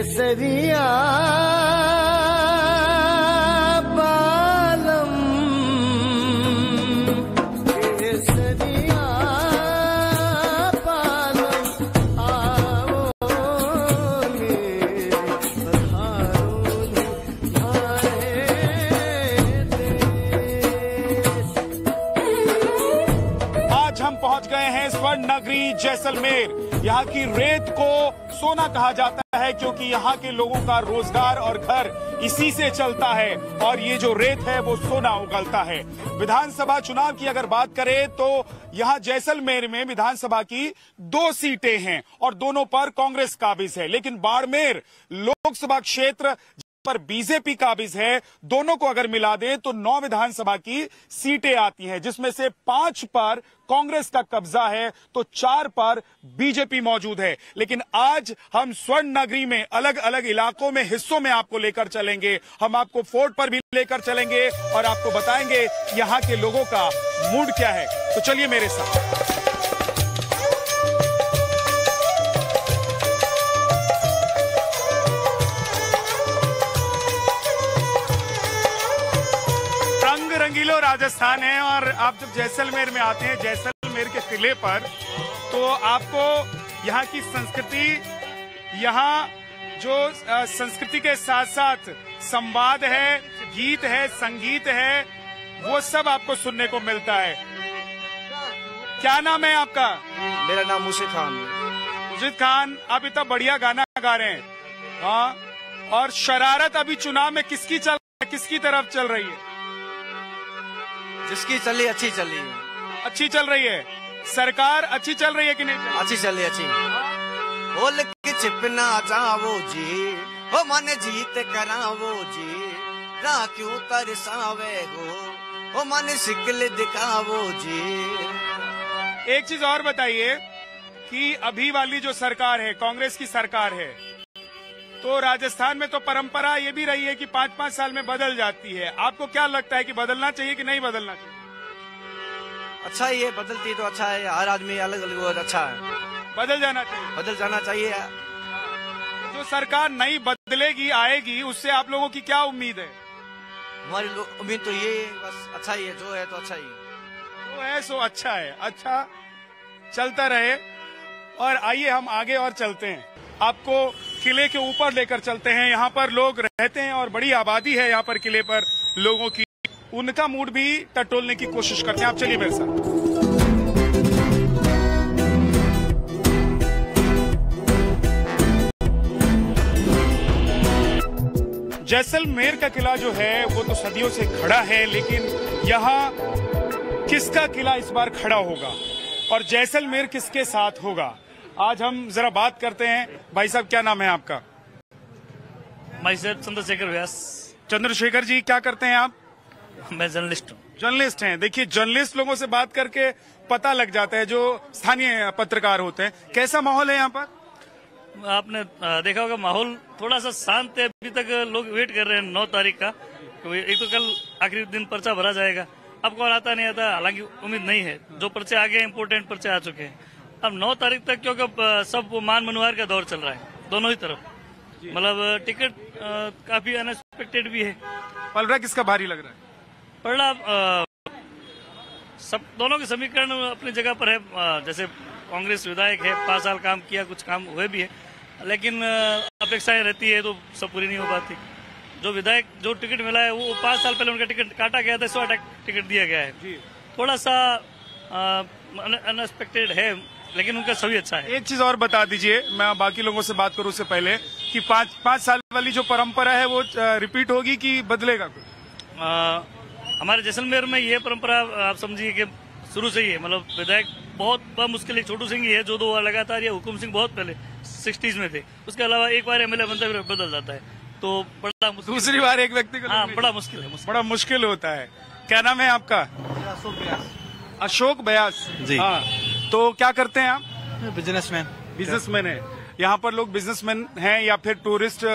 केसरिया बालम केसरिया बालम आओगे पधारोगे हमारे देश। आज हम पहुंच गए हैं स्वर्ण नगरी जैसलमेर। यहाँ की रेत को सोना कहा जाता है क्योंकि यहाँ के लोगों का रोजगार और घर इसी से चलता है और ये जो रेत है वो सोना उगलता है। विधानसभा चुनाव की अगर बात करें तो यहाँ जैसलमेर में विधानसभा की 2 सीटें हैं और दोनों पर कांग्रेस काबिज है, लेकिन बाड़मेर लोकसभा क्षेत्र पर बीजेपी काबिज है। दोनों को अगर मिला दें तो 9 विधानसभा की सीटें आती हैं, जिसमें से 5 पर कांग्रेस का कब्जा है तो 4 पर बीजेपी मौजूद है। लेकिन आज हम स्वर्ण नगरी में अलग अलग इलाकों में हिस्सों में आपको लेकर चलेंगे। हम आपको फोर्ट पर भी लेकर चलेंगे और आपको बताएंगे यहाँ के लोगों का मूड क्या है। तो चलिए मेरे साथ। रंगीलो राजस्थान है और आप जब जैसलमेर में आते हैं, जैसलमेर के किले पर, तो आपको यहाँ की संस्कृति, यहाँ जो संस्कृति के साथ साथ संवाद है, गीत है, संगीत है, वो सब आपको सुनने को मिलता है। क्या नाम है आपका? मेरा नाम मुर्शिद खान। मुर्शिद खान, आप इतना बढ़िया गाना गा रहे हैं। हाँ, और शरारत अभी चुनाव में किसकी चल रही है, किसकी तरफ चल रही है? जिसकी चली अच्छी चली है। अच्छी चल रही है। सरकार अच्छी चल रही है कि नहीं? अच्छी चली अच्छी। बोल के छिपना चाहो जी, हो मन जीत करावो जी, रा क्यों तरसावे हो मन शिकल दिखावो जी। एक चीज और बताइए कि अभी वाली जो सरकार है, कांग्रेस की सरकार है, तो राजस्थान में तो परंपरा ये भी रही है कि 5-5 साल में बदल जाती है। आपको क्या लगता है कि बदलना चाहिए कि नहीं बदलना चाहिए? अच्छा ही है, बदलती तो अच्छा है। हर आदमी अलग अलग अच्छा है, बदल जाना चाहिए। बदल जाना चाहिए। जो सरकार नई बदलेगी, आएगी, उससे आप लोगों की क्या उम्मीद है? हमारी उम्मीद तो ये बस अच्छा ही है, जो है तो अच्छा ही जो है सो अच्छा है, अच्छा चलता रहे। और आइए हम आगे और चलते हैं, आपको किले के ऊपर लेकर चलते हैं। यहाँ पर लोग रहते हैं और बड़ी आबादी है यहाँ पर किले पर लोगों की। उनका मूड भी टटोलने की कोशिश करते हैं। आप चलिए मेरे साथ। जैसलमेर का किला जो है वो तो सदियों से खड़ा है, लेकिन यहाँ किसका किला इस बार खड़ा होगा और जैसलमेर किसके साथ होगा, आज हम जरा बात करते हैं। भाई साहब, क्या नाम है आपका? भाई साहब चंद्रशेखर व्यास। चंद्रशेखर जी, क्या करते हैं आप? मैं जर्नलिस्ट हूँ। जर्नलिस्ट हैं। देखिए, जर्नलिस्ट लोगों से बात करके पता लग जाता है, जो स्थानीय पत्रकार होते हैं। कैसा माहौल है यहाँ पर? आपने देखा होगा माहौल थोड़ा सा शांत है। अभी तक लोग वेट कर रहे हैं 9 तारीख का। तो एक तो कल आखिरी दिन पर्चा भरा जाएगा, अब कौन आता नहीं आता हालांकि उम्मीद नहीं है। जो पर्चे आ गए, इम्पोर्टेंट पर्चे आ चुके हैं। अब 9 तारीख तक, क्योंकि सब मान मनोहार का दौर चल रहा है दोनों ही तरफ। मतलब टिकट काफी अनएक्सपेक्टेड भी है। पलड़ा किसका भारी लग रहा है? पलड़ा सब दोनों के समीकरण अपनी जगह पर है। जैसे कांग्रेस विधायक है, 5 साल काम किया, कुछ काम हुए भी है, लेकिन अपेक्षाएं रहती है तो सब पूरी नहीं हो पाती। जो विधायक जो टिकट मिला है वो 5 साल पहले उनका टिकट काटा गया था, 100 टिकट दिया गया है। थोड़ा सा अनएक्सपेक्टेड है, लेकिन उनका सभी अच्छा है। एक चीज और बता दीजिए, मैं बाकी लोगों से बात करूं उससे पहले, कि 5 साल वाली जो परंपरा है वो रिपीट होगी कि बदलेगा कुछ? हमारे जैसलमेर में ये परंपरा आप समझिए कि शुरू से ही है। मतलब विधायक बहुत मुश्किल है, छोटू सिंह ही है जो 2 बार लगातार, या हुकुम सिंह बहुत पहले 60s में थे। उसके अलावा एक बार एमएलए बनता है, बदल जाता है, तो बड़ा मुश्किल। दूसरी बार एक व्यक्ति को? हाँ, बड़ा मुश्किल है, बड़ा मुश्किल होता है। क्या नाम है आपका? अशोक व्यास जी। हाँ, तो क्या करते हैं आप? बिजनेसमैन है। यहाँ पर लोग बिजनेसमैन हैं या फिर टूरिस्ट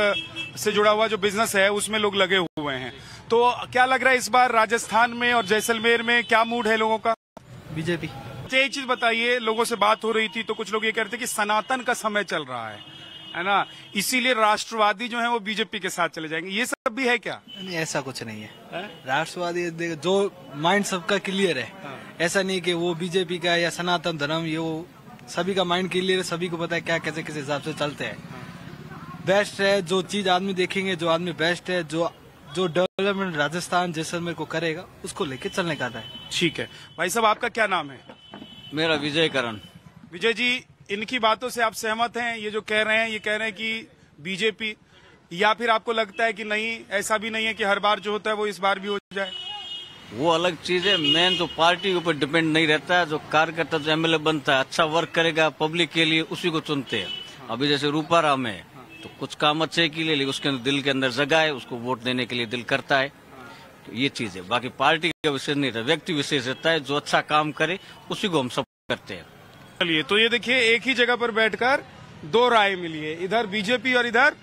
से जुड़ा हुआ जो बिजनेस है उसमें लोग लगे हुए हैं। तो क्या लग रहा है इस बार राजस्थान में और जैसलमेर में क्या मूड है लोगों का? बीजेपी। एक चीज बताइए, लोगों से बात हो रही थी तो कुछ लोग ये कहते हैं कि सनातन का समय चल रहा है, है ना, इसीलिए राष्ट्रवादी जो है वो बीजेपी के साथ चले जाएंगे, ये सब भी है क्या? नहीं, ऐसा कुछ नहीं है। राष्ट्रवादी जो माइंड सबका क्लियर है, ऐसा नहीं कि वो बीजेपी का या सनातन धर्म, ये वो सभी का माइंड क्लियर है, सभी को पता है क्या कैसे किस हिसाब से चलते हैं। बेस्ट है जो चीज आदमी देखेंगे, जो आदमी बेस्ट है, जो डेवलपमेंट राजस्थान जैसलमेर को करेगा उसको लेके चलने का है। ठीक है भाई साहब, आपका क्या नाम है? मेरा विजय करण। विजय जी, इनकी बातों से आप सहमत हैं? ये जो कह रहे हैं, ये कह रहे हैं कि बीजेपी, या फिर आपको लगता है कि नहीं, ऐसा भी नहीं है कि हर बार जो होता है वो इस बार भी हो जाए? वो अलग चीज है, मेन तो पार्टी के ऊपर डिपेंड नहीं रहता है। जो कार्यकर्ता जो एमएलए बनता है, अच्छा वर्क करेगा पब्लिक के लिए, उसी को चुनते हैं। अभी जैसे रूपाराम है, तो कुछ काम अच्छे के लिए, लेकिन उसके अंदर दिल के अंदर जगह है, उसको वोट देने के लिए दिल करता है, तो ये चीज है। बाकी पार्टी का विशेष नहीं रहता, व्यक्ति विशेष रहता है, जो अच्छा काम करे उसी को हम सब करते हैं। चलिए, तो ये देखिए, एक ही जगह पर बैठकर दो राय मिली है, इधर बीजेपी और इधर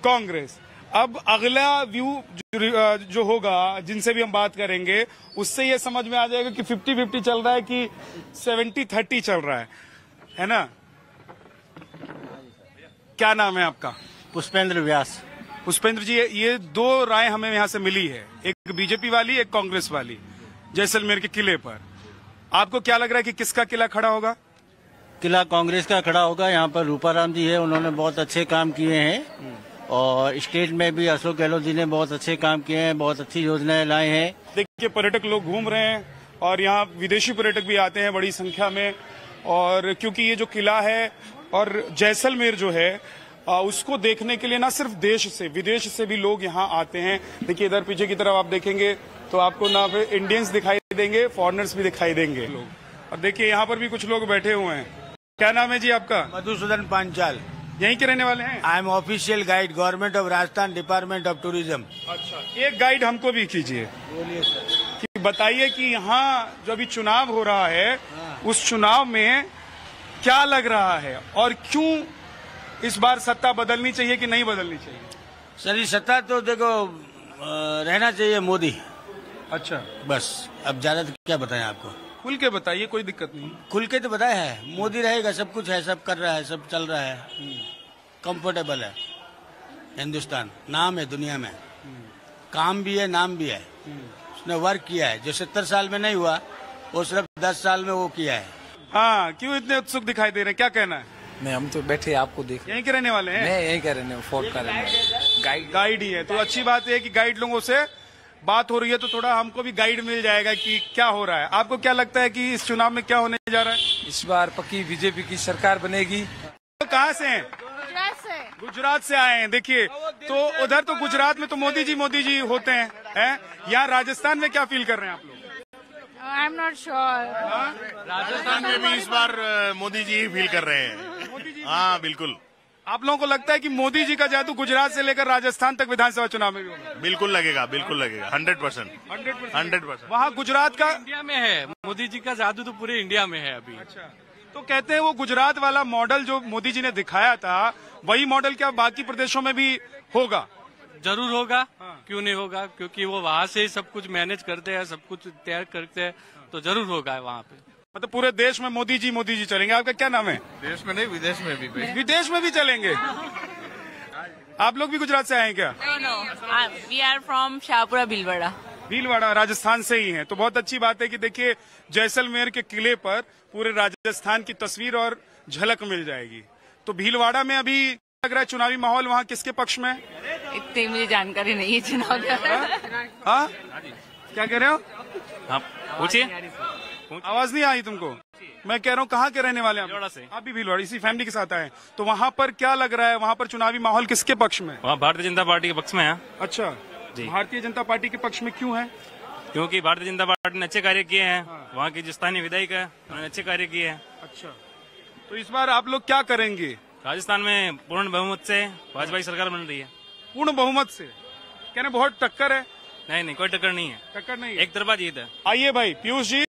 कांग्रेस। अब अगला व्यू जो होगा, जिनसे भी हम बात करेंगे, उससे ये समझ में आ जाएगा कि 50-50 चल रहा है कि 70-30 चल रहा है ना? क्या नाम है आपका? पुष्पेंद्र व्यास। पुष्पेंद्र जी, ये दो राय हमें यहाँ से मिली है, एक बीजेपी वाली, एक कांग्रेस वाली, जैसलमेर के किले पर। आपको क्या लग रहा है कि किसका किला खड़ा होगा? किला कांग्रेस का खड़ा होगा। यहाँ पर रूपाराम जी है, उन्होंने बहुत अच्छे काम किए हैं, और स्टेट में भी अशोक गहलोत जी ने बहुत अच्छे काम किए हैं, बहुत अच्छी योजनाएं लाए हैं। देखिए, पर्यटक लोग घूम रहे हैं और यहाँ विदेशी पर्यटक भी आते हैं बड़ी संख्या में, और क्योंकि ये जो किला है और जैसलमेर जो है, उसको देखने के लिए ना सिर्फ देश से, विदेश से भी लोग यहाँ आते हैं। देखिए, इधर पीछे की तरफ आप देखेंगे तो आपको ना फिर इंडियंस दिखाई देंगे, फॉरेनर्स भी दिखाई देंगे लोग। और देखिए, यहाँ पर भी कुछ लोग बैठे हुए हैं। क्या नाम है जी आपका? मधुसूदन पांचाल। यहीं के रहने वाले हैं? I am official guide, government of Rajasthan, department of tourism. अच्छा, एक गाइड हमको भी कीजिए। बोलिए सर। कि बताइए कि यहाँ जो अभी चुनाव हो रहा है, उस चुनाव में क्या लग रहा है, और क्यों इस बार सत्ता बदलनी चाहिए कि नहीं बदलनी चाहिए? सर, ये सत्ता तो देखो रहना चाहिए मोदी। अच्छा, बस अब ज्यादा तो क्या बताएं आपको। खुल के बताइए, कोई दिक्कत नहीं। खुल के तो बताया है, मोदी रहेगा, सब कुछ है, सब कर रहा है, सब चल रहा है, कंफर्टेबल है। हिंदुस्तान नाम है दुनिया में, काम भी है, नाम भी है। उसने वर्क किया है, जो 70 साल में नहीं हुआ, वो सिर्फ 10 साल में वो किया है। हाँ, क्यों इतने उत्सुक दिखाई दे रहे हैं, क्या कहना है? नहीं, हम तो बैठे आपको देख। यहीं के रहने वाले हैं? मैं यहीं का रहने, फोर्ट का रहने। गाइड ही है, तो अच्छी बात है कि गाइड लोगों से बात हो रही है, तो थोड़ा हमको भी गाइड मिल जाएगा कि क्या हो रहा है। आपको क्या लगता है कि इस चुनाव में क्या होने जा रहा है? इस बार पक्की बीजेपी की सरकार बनेगी। तो कहाँ से हैं? गुजरात से आए हैं। देखिए, तो उधर तो गुजरात में तो मोदी जी होते हैं, यहाँ राजस्थान में क्या फील कर रहे हैं आप लोग? I am not sure. Rajasthan में भी इस बार मोदी जी ही फील कर रहे हैं। हाँ, बिल्कुल। आप लोगों को लगता है कि मोदी जी का जादू गुजरात से लेकर राजस्थान तक विधानसभा चुनाव में भी होगा? बिल्कुल लगेगा, बिल्कुल लगेगा, 100%। वहाँ गुजरात का इंडिया में है, मोदी जी का जादू तो पूरे इंडिया में है अभी। अच्छा, तो कहते हैं वो गुजरात वाला मॉडल जो मोदी जी ने दिखाया था, वही मॉडल क्या बाकी प्रदेशों में भी होगा? जरूर होगा। क्यों नहीं होगा, क्योंकि वो वहाँ से ही सब कुछ मैनेज करते हैं, सब कुछ तैयार करते हैं, तो जरूर होगा वहाँ पे। मतलब पूरे देश में मोदी जी चलेंगे। आपका क्या नाम है? देश में नहीं, विदेश में भी। विदेश में भी चलेंगे। आप लोग भी गुजरात से आए हैं क्या? No, we are from Shahpura Bhilwara, Rajasthan से ही हैं। तो बहुत अच्छी बात है कि देखिए, जैसलमेर के किले पर पूरे राजस्थान की तस्वीर और झलक मिल जाएगी। तो भीलवाड़ा में अभी लग रहा है चुनावी माहौल वहाँ किसके पक्ष में? इतनी मुझे जानकारी नहीं है चुनाव के। हाँ, क्या कह रहे हो? हाँ, पूछिए। आवाज नहीं आई तुमको? मैं कह रहा हूँ, कहाँ के रहने वाले हैं? भीलवाड़ा से। आप भी भीलवाड़ा, इसी फैमिली के साथ आए। तो वहाँ पर क्या लग रहा है, वहाँ पर चुनावी माहौल किसके पक्ष में? वहाँ भारतीय जनता पार्टी के पक्ष में है। अच्छा जी, भारतीय जनता पार्टी के पक्ष में क्यों है? क्योंकि भारतीय जनता पार्टी ने अच्छे कार्य किए हैं। वहाँ की जो स्थानीय विधायक है, उन्होंने अच्छे कार्य किए हैं। अच्छा, तो इस बार आप लोग क्या करेंगे? राजस्थान में पूर्ण बहुमत से भाजपा की सरकार बन रही है। पूर्ण बहुमत से? कहने बहुत टक्कर है? नहीं, कोई टक्कर नहीं है। टक्कर नहीं, एक तरफा जीत है। आइए भाई पीयूष जी,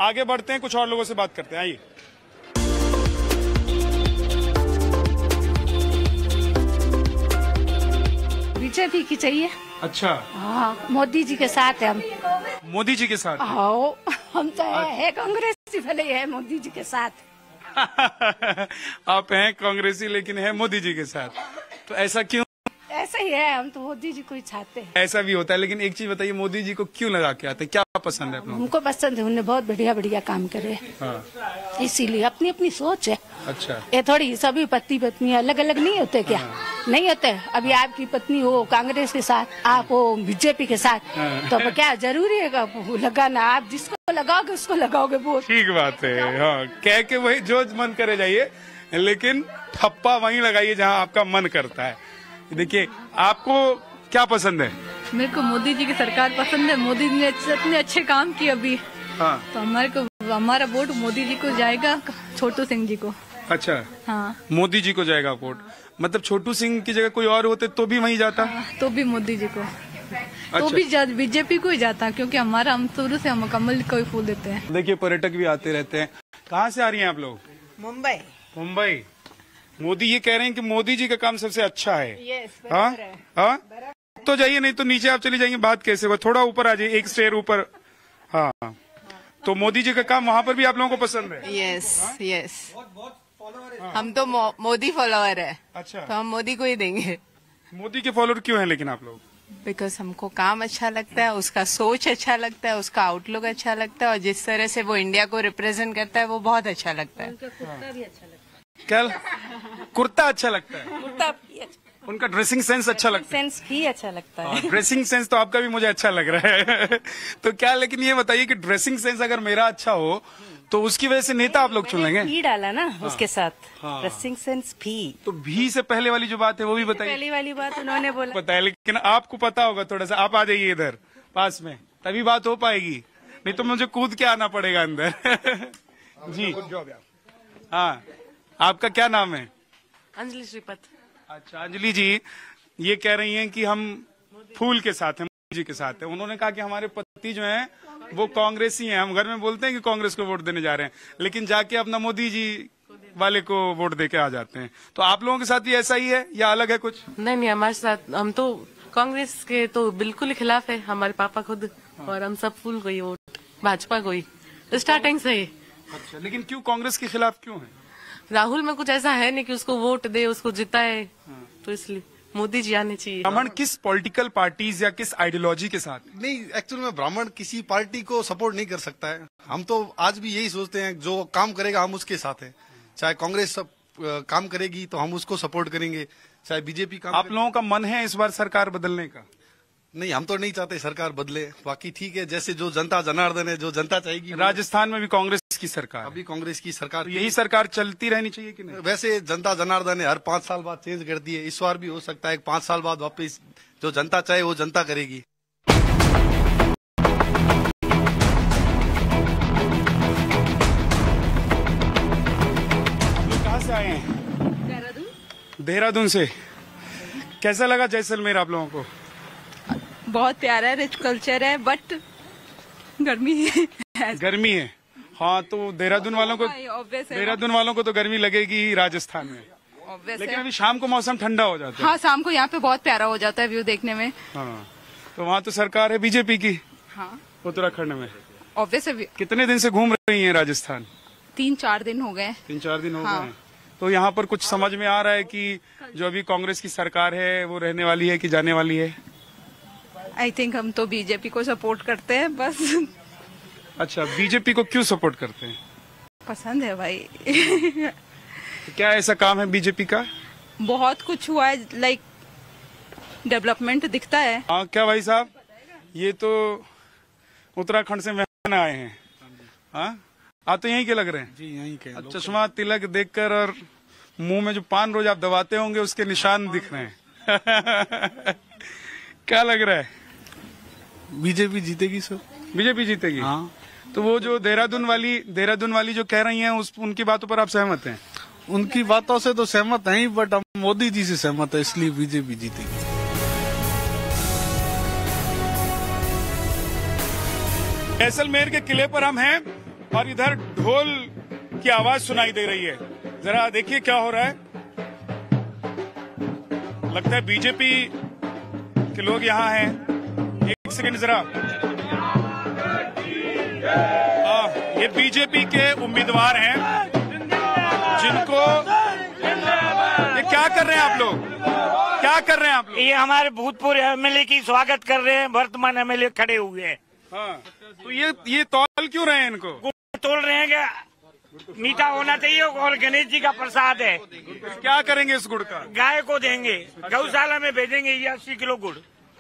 आगे बढ़ते हैं, कुछ और लोगों से बात करते हैं। आइए। बीजेपी की चाहिए। अच्छा, हाँ, मोदी जी के साथ है हम। मोदी जी के साथ? हाँ, हम तो है कांग्रेस भले है मोदी जी के साथ। आप हैं कांग्रेसी लेकिन है मोदी जी के साथ, तो ऐसा क्यों? ऐसा ही है, हम तो मोदी जी को ही चाहते हैं। ऐसा भी होता है, लेकिन एक चीज बताइए, मोदी जी को क्यों लगा के आते हैं, क्या पसंद है आप लोगों को? हमको पसंद है, उन्होंने बहुत बढ़िया बढ़िया काम करे, हाँ। इसीलिए अपनी अपनी सोच है। अच्छा, ये थोड़ी सभी पति पत्नी अलग अलग नहीं होते क्या? नहीं होते। अभी आपकी पत्नी हो कांग्रेस के साथ, आप हो बीजेपी के साथ, तो अब क्या जरूरी है लगाना? आप जिसको लगाओगे उसको लगाओगे वोट। ठीक बात है। हाँ, कह के वही जो मन करे जाइए, लेकिन ठप्पा वहीं लगाइए जहाँ आपका मन करता है। देखिए, आपको क्या पसंद है? मेरे को मोदी जी की सरकार पसंद है। मोदी जी ने इतने अच्छे काम किए अभी, हाँ। तो हमारा वोट मोदी जी को जाएगा, छोटू सिंह जी को। अच्छा, हाँ, मोदी जी को जाएगा वोट। मतलब छोटू सिंह की जगह कोई और होते तो भी वहीं जाता? तो भी मोदी जी को। अच्छा। तो भी बीजेपी को ही जाता, क्योंकि हम शुरू से हम कमल को ही फूल देते हैं। देखिए, पर्यटक भी आते रहते हैं। कहाँ से आ रही हैं आप लोग? मुंबई। मुंबई। मोदी ये कह रहे हैं कि मोदी जी का काम सबसे अच्छा है। यस, हाँ हाँ, तो जाइए, नहीं तो नीचे आप चली जाएंगे, बात कैसे होगा? थोड़ा ऊपर आ जाइए, एक स्टेयर ऊपर। हाँ, तो मोदी जी का काम वहाँ पर भी आप लोगों को पसंद है? यस यस, हम तो मोदी फॉलोअर है। अच्छा, तो हम मोदी को ही देंगे। मोदी के फॉलोअर क्यों हैं लेकिन आप लोग? बिकॉज हमको काम अच्छा लगता है, उसका सोच अच्छा लगता है, उसका आउटलुक अच्छा लगता है, और जिस तरह से वो इंडिया को रिप्रेजेंट करता है वो बहुत अच्छा लगता है। कुर्ता भी अच्छा लगता है। क्या? कुर्ता अच्छा लगता है? कुर्ता भी अच्छा, उनका ड्रेसिंग सेंस अच्छा लगता है? सेंस भी अच्छा लगता है। ड्रेसिंग सेंस तो आपका भी मुझे अच्छा लग रहा है। तो क्या, लेकिन ये बताइए कि ड्रेसिंग सेंस अगर मेरा अच्छा हो तो उसकी वजह से नेता आप लोग चुन लेंगे? भी डाला ना उसके साथ, हाँ। ड्रेसिंग सेंस भी। तो भी से पहले वाली जो बात है वो भी बताइए। पहली वाली बात उन्होंने बोला बताया, लेकिन आपको पता होगा थोड़ा सा। आप आ जाइए इधर पास में, तभी बात हो पाएगी, नहीं तो मुझे कूद के आना पड़ेगा अंदर। जी, हाँ, आपका क्या नाम है? अंजलि श्रीपत। अच्छा, अंजलि जी ये कह रही हैं कि हम फूल के साथ हैं, मोदी जी के साथ हैं। उन्होंने कहा कि हमारे पति जो हैं वो कांग्रेसी हैं। हम घर में बोलते हैं कि कांग्रेस को वोट देने जा रहे हैं, लेकिन जाके अपना मोदी जी वाले को वोट दे के आ जाते हैं। तो आप लोगों के साथ भी ऐसा ही है या अलग है कुछ? नहीं, हमारे साथ, हम तो कांग्रेस के तो बिल्कुल खिलाफ है, हमारे पापा खुद। और हम सब फूल को ही वोट, भाजपा को ही स्टार्टिंग से ही। अच्छा, लेकिन क्यों कांग्रेस के खिलाफ क्यों है? राहुल में कुछ ऐसा है नहीं कि उसको वोट दे, उसको जिताए, तो इसलिए मोदी जी आने चाहिए। ब्राह्मण किस पॉलिटिकल पार्टीज या किस आइडियोलॉजी के साथ? नहीं, एक्चुअली में ब्राह्मण किसी पार्टी को सपोर्ट नहीं कर सकता है। हम तो आज भी यही सोचते हैं, जो काम करेगा हम उसके साथ हैं। चाहे कांग्रेस काम करेगी तो हम उसको सपोर्ट करेंगे, चाहे बीजेपी काम। आप लोगों का मन है इस बार सरकार बदलने का? नहीं, हम तो नहीं चाहते सरकार बदले। बाकी ठीक है, जैसे जो जनता जनार्दन है, जो जनता चाहेगी। राजस्थान में भी कांग्रेस की सरकार, अभी कांग्रेस की सरकार, यही सरकार चलती रहनी चाहिए कि नहीं? वैसे जनता जनार्दन है, हर 5 साल बाद चेंज करती है। इस बार भी हो सकता है 5 साल बाद वापस जो जनता चाहे वो जनता करेगी। लोग कहाँ से आए हैं? देहरादून से। कैसा लगा जैसलमेर आप लोगों को? बहुत प्यारा है, रिच कल्चर है, बट गर्मी है। गर्मी है, हाँ। तो देहरादून वालों को तो गर्मी लगेगी ही राजस्थान में। लेकिन अभी शाम को मौसम ठंडा हो जाता है। हाँ, शाम को यहाँ पे बहुत प्यारा हो जाता है व्यू देखने में। हाँ, तो वहाँ तो सरकार है बीजेपी की। हाँ, उत्तराखंड में। ऑब्वियसली। कितने दिन से घूम रही हैं राजस्थान? 3-4 दिन हो गए। 3-4 दिन हो हाँ। गए। तो यहाँ पर कुछ समझ में आ रहा है कि जो अभी कांग्रेस की सरकार है वो रहने वाली है कि जाने वाली है? आई थिंक हम तो बीजेपी को सपोर्ट करते हैं बस। अच्छा, बीजेपी को क्यों सपोर्ट करते हैं? पसंद है भाई। क्या ऐसा काम है बीजेपी का? बहुत कुछ हुआ है, लाइक डेवलपमेंट दिखता है। हाँ, क्या भाई साहब, ये तो उत्तराखंड से मेहमान आए हैं। हाँ, आप तो यहीं के लग रहे हैं? जी, यहीं के। चश्मा तिलक देखकर और मुंह में जो पान रोज आप दबाते होंगे उसके निशान दिख रहे हैं। क्या लग रहा है? बीजेपी जीतेगी सर। बीजेपी जीतेगी? हाँ। तो वो जो देहरादून वाली जो कह रही हैं उनकी बातों पर आप सहमत हैं? उनकी बातों से तो सहमत हैं ही, बट हम मोदी जी से सहमत है, इसलिए बीजेपी जीतेगी। जैसलमेर के किले पर हम हैं और इधर ढोल की आवाज सुनाई दे रही है। जरा देखिए क्या हो रहा है। लगता है बीजेपी के लोग यहाँ हैं। एक सेकंड जरा। ये बीजेपी के उम्मीदवार हैं इनको ये क्या कर रहे हैं आप लोग? क्या कर रहे हैं आप लोग? ये हमारे भूतपूर्व एमएलए की स्वागत कर रहे हैं, वर्तमान एमएलए खड़े हुए हैं। हाँ, तो ये तौल क्यों रहे हैं इनको? तोल रहे हैं कि मीठा होना चाहिए और गणेश जी का प्रसाद है। क्या करेंगे इस गुड़ का? गाय को देंगे, गौशाला में भेजेंगे ये 80 किलो गुड़।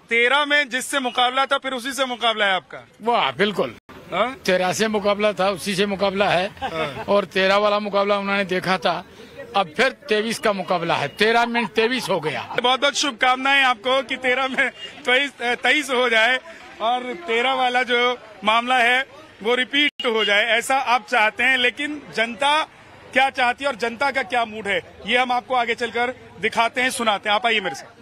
13 में जिससे मुकाबला था फिर उसी से मुकाबला है आपका? वाह बिल्कुल, 13 से मुकाबला था, उसी से मुकाबला है। और 13 वाला मुकाबला उन्होंने देखा था, अब फिर 23 का मुकाबला है। 13 में 23 हो गया। बहुत बहुत शुभकामनाएं आपको कि 13 में 23 हो जाए और 13 वाला जो मामला है वो रिपीट हो जाए, ऐसा आप चाहते हैं। लेकिन जनता क्या चाहती है और जनता का क्या मूड है, ये हम आपको आगे चलकर दिखाते हैं, सुनाते हैं। आप आइए मेरे साथ।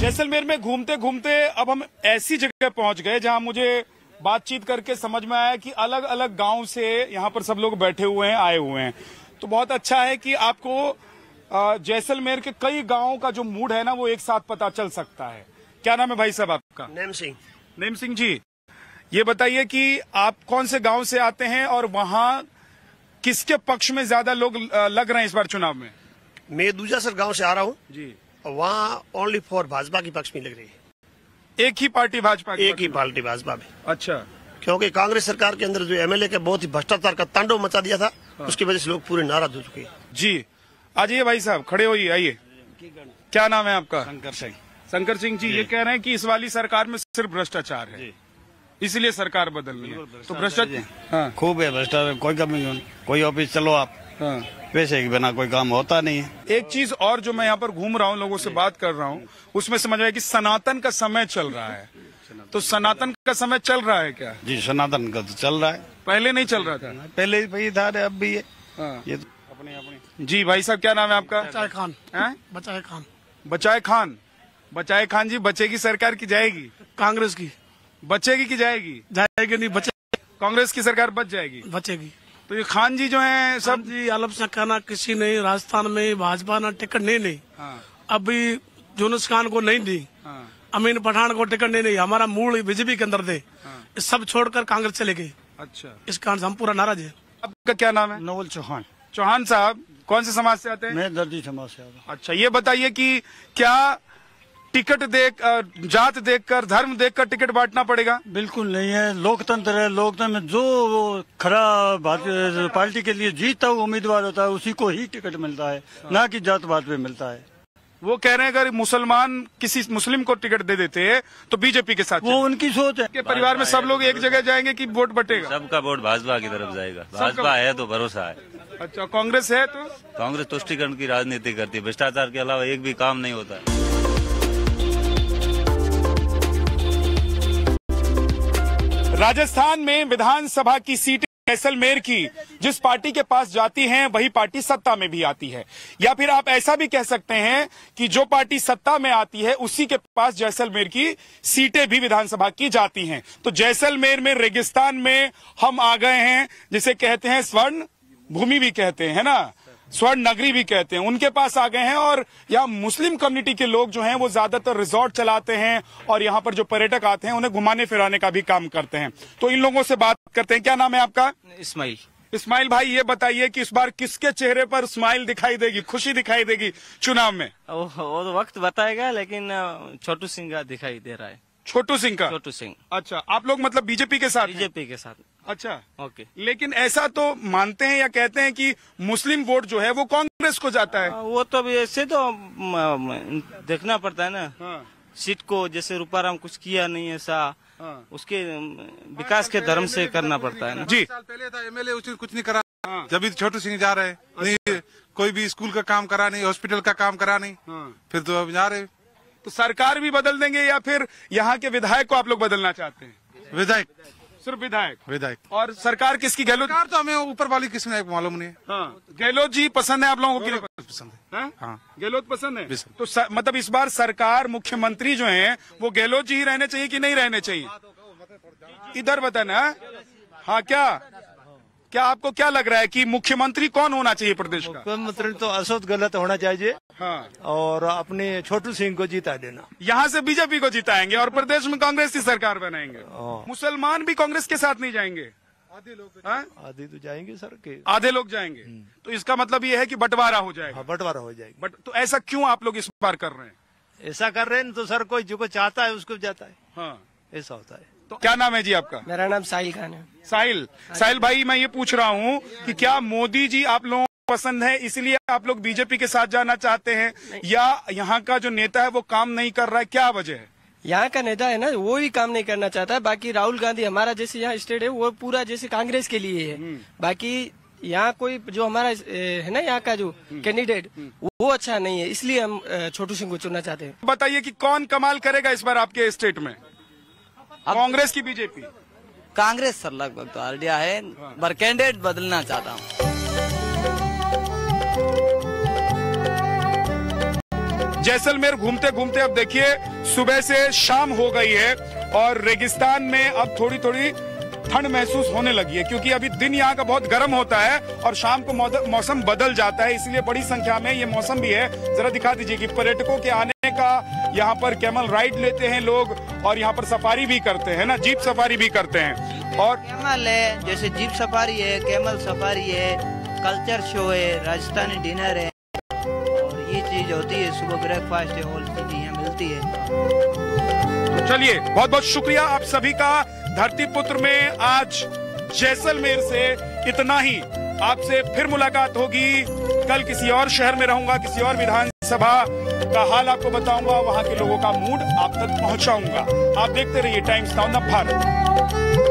जैसलमेर में घूमते घूमते अब हम ऐसी जगह पहुंच गए जहां मुझे बातचीत करके समझ में आया कि अलग अलग गांव से यहाँ पर सब लोग बैठे हुए हैं, आए हुए हैं। तो बहुत अच्छा है कि आपको जैसलमेर के कई गांवों का जो मूड है ना वो एक साथ पता चल सकता है। क्या नाम है भाई साहब आपका? नेम सिंह। नेम सिंह जी, ये बताइए कि आप कौन से गांव से आते हैं और वहाँ किसके पक्ष में ज्यादा लोग लग रहे हैं इस बार चुनाव में? मैं दूजासर गांव से आ रहा हूँ जी। वहाँ ओनली फॉर भाजपा की पक्ष में लग रही है। एक ही पार्टी भाजपा? एक ही पार्टी भाजपा में। अच्छा, क्योंकि कांग्रेस सरकार के अंदर जो एमएलए के बहुत ही भ्रष्टाचार का तांडव मचा दिया था, उसकी वजह से लोग पूरे नाराज हो चुके हैं। जी, आ जाइए भाई साहब, खड़े होइए, आइए। क्या नाम है आपका? शंकर सिंह। शंकर सिंह जी, ये कह रहे हैं कि इस वाली सरकार में सिर्फ भ्रष्टाचार है, इसलिए सरकार बदलनी है। तो भ्रष्टाचार खूब है, भ्रष्टाचार कोई कमी नहीं। कोई ऑफिस चलो आप, पैसे के बिना कोई काम होता नहीं है। एक चीज और जो मैं यहाँ पर घूम रहा हूँ, लोगों से बात कर रहा हूँ, उसमें समझ आया कि सनातन का समय चल रहा है। तो सनातन का समय चल रहा है क्या? जी, सनातन का तो चल रहा है। पहले नहीं चल रहा था? पहले भी था, अब भी है। ये तो अपनी। जी भाई साहब, क्या नाम है आपका? बचाए खान। बचाए खान। बचाए खान। बचाए खान जी, बचेगी सरकार की जाएगी? कांग्रेस की। बचेगी की जाएगी? जाएगी नहीं, बचेगी। कांग्रेस की सरकार बच जाएगी? बचेगी। तो ये खान जी जो हैं सब जी अलग से कहना किसी ने राजस्थान में भाजपा ने टिकट नहीं। अभी यूनुस खान को नहीं दी, अमीन पठान को टिकट नहीं। हमारा मूल बीजेपी के अंदर थे, सब छोड़कर कांग्रेस चले गए। अच्छा, इस कारण से हम पूरा नाराज है। आपका क्या नाम है? नवल चौहान। चौहान साहब, कौन से समाज से आते हैं? मैं दर्जी समाज से आता हूँ। अच्छा, ये बताइए कि क्या टिकट जात देखकर, धर्म देखकर टिकट बांटना पड़ेगा? बिल्कुल नहीं है, लोकतंत्र है। लोकतंत्र में जो खरा पार्टी के लिए जीतता हुआ उम्मीदवार होता है उसी को ही टिकट मिलता है, ना कि जात पात पे मिलता है। वो कह रहे हैं अगर मुसलमान किसी मुस्लिम को टिकट दे देते हैं तो बीजेपी के साथ। वो उनकी सोच है। के परिवार में सब लोग एक जगह जाएंगे कि वोट बटेगा? सबका वोट भाजपा की तरफ जाएगा। भाजपा है तो भरोसा है। अच्छा, कांग्रेस है तो? कांग्रेस तुष्टीकरण की राजनीति करती है, भ्रष्टाचार के अलावा एक भी काम नहीं होता है। राजस्थान में विधानसभा की सीटें जैसलमेर की जिस पार्टी के पास जाती हैं वही पार्टी सत्ता में भी आती है, या फिर आप ऐसा भी कह सकते हैं कि जो पार्टी सत्ता में आती है उसी के पास जैसलमेर की सीटें भी विधानसभा की जाती हैं। तो जैसलमेर में रेगिस्तान में हम आ गए हैं, जिसे कहते हैं स्वर्ण भूमि भी कहते हैं ना, स्वर्ण नगरी भी कहते हैं, उनके पास आ गए हैं। और यहाँ मुस्लिम कम्युनिटी के लोग जो हैं वो ज्यादातर रिजॉर्ट चलाते हैं और यहाँ पर जो पर्यटक आते हैं उन्हें घुमाने फिराने का भी काम करते हैं। तो इन लोगों से बात करते हैं। क्या नाम है आपका? इस्माइल। इस्माइल भाई, ये बताइए कि इस बार किसके चेहरे पर स्माइल दिखाई देगी, खुशी दिखाई देगी चुनाव में? वो तो वक्त बताएगा, लेकिन छोटू सिंह का दिखाई दे रहा है। छोटू सिंह का? छोटू सिंह। अच्छा, आप लोग मतलब बीजेपी के साथ? बीजेपी के साथ। अच्छा, ओके। लेकिन ऐसा तो मानते हैं या कहते हैं कि मुस्लिम वोट जो है वो कांग्रेस को जाता है। वो तो अभी ऐसे तो देखना पड़ता है ना। सीट को जैसे रूपाराम कुछ किया नहीं ऐसा, उसके विकास के धर्म से करना पड़ता है ना। जी, पहले था एमएलए, उसने कुछ नहीं करा। जब भी छोटू सिंह जा रहे नहीं, कोई भी स्कूल का काम करा नहीं, हॉस्पिटल का काम करा नहीं, फिर तो अब जा रहे। तो सरकार भी बदल देंगे या फिर यहाँ के विधायक को आप लोग बदलना चाहते हैं? विधायक, सिर्फ विधायक। विधायक। और सरकार किसकी? गहलोत? सरकार तो हमें ऊपर वाली किसमें मालूम नहीं है। हाँ, गहलोत जी पसंद है आप लोगों को? पसंद है। हाँ, गहलोत पसंद है। तो मतलब इस बार सरकार, मुख्यमंत्री जो हैं वो गहलोत जी ही रहने चाहिए कि नहीं रहने चाहिए? इधर बताना। हाँ, क्या क्या आपको क्या लग रहा है कि मुख्यमंत्री कौन होना चाहिए प्रदेश का? मुख्यमंत्री तो अशोक गहलोत होना चाहिए। हाँ। और अपने छोटू सिंह को जीता देना। यहाँ से बीजेपी को जिताएंगे और प्रदेश में कांग्रेस की सरकार बनाएंगे। मुसलमान भी कांग्रेस के साथ नहीं जाएंगे? आधे तो जाएंगे सर के। आधे लोग जाएंगे। तो इसका मतलब ये है कि बंटवारा हो जाएगा। बंटवारा हो जाएगा। तो ऐसा क्यों आप लोग इस बार कर रहे हैं? ऐसा कर रहे हैं तो सर कोई जो को चाहता है उसको जाता है। हाँ, ऐसा होता है। तो क्या नाम है जी आपका? मेरा नाम साहिल खान है। साहिल भाई, मैं ये पूछ रहा हूँ कि क्या मोदी जी आप लोगों को पसंद है इसलिए आप लोग बीजेपी के साथ जाना चाहते हैं, या यहाँ का जो नेता है वो काम नहीं कर रहा है, क्या वजह है? यहाँ का नेता है ना, वो ही काम नहीं करना चाहता है। बाकी राहुल गांधी हमारा जैसे यहाँ स्टेट है वो पूरा जैसे कांग्रेस के लिए है। बाकी यहाँ कोई जो हमारा है ना यहाँ का जो कैंडिडेट वो अच्छा नहीं है, इसलिए हम छोटू सिंह को चुनना चाहते हैं। बताइए कि कौन कमाल करेगा इस बार आपके स्टेट में, कांग्रेस की बीजेपी? कांग्रेस सर लगभग तो आइडिया है, पर कैंडिडेट बदलना चाहता हूँ। जैसलमेर घूमते घूमते अब देखिए सुबह से शाम हो गई है और रेगिस्तान में अब थोड़ी थोड़ी ठंड महसूस होने लगी है, क्योंकि अभी दिन यहाँ का बहुत गर्म होता है और शाम को मौसम बदल जाता है, इसलिए बड़ी संख्या में ये मौसम भी है। जरा दिखा दीजिए कि पर्यटकों के आने का यहाँ पर कैमल राइड लेते हैं लोग और यहाँ पर सफारी भी करते हैं ना, जीप सफारी भी करते हैं। और कैमल है, जैसे जीप सफारी है, कैमल सफारी है, कल्चर शो है, राजस्थानी डिनर है और ये चीज होती है, सुबह ब्रेकफास्ट है, और चीजें यहाँ मिलती है। तो चलिए, बहुत बहुत शुक्रिया आप सभी का। धरती पुत्र में आज जैसलमेर से इतना ही। आपसे फिर मुलाकात होगी, कल किसी और शहर में रहूंगा, किसी और विधानसभा का हाल आपको बताऊंगा, वहां के लोगों का मूड आप तक पहुंचाऊंगा। आप देखते रहिए टाइम्स नाउ भारत।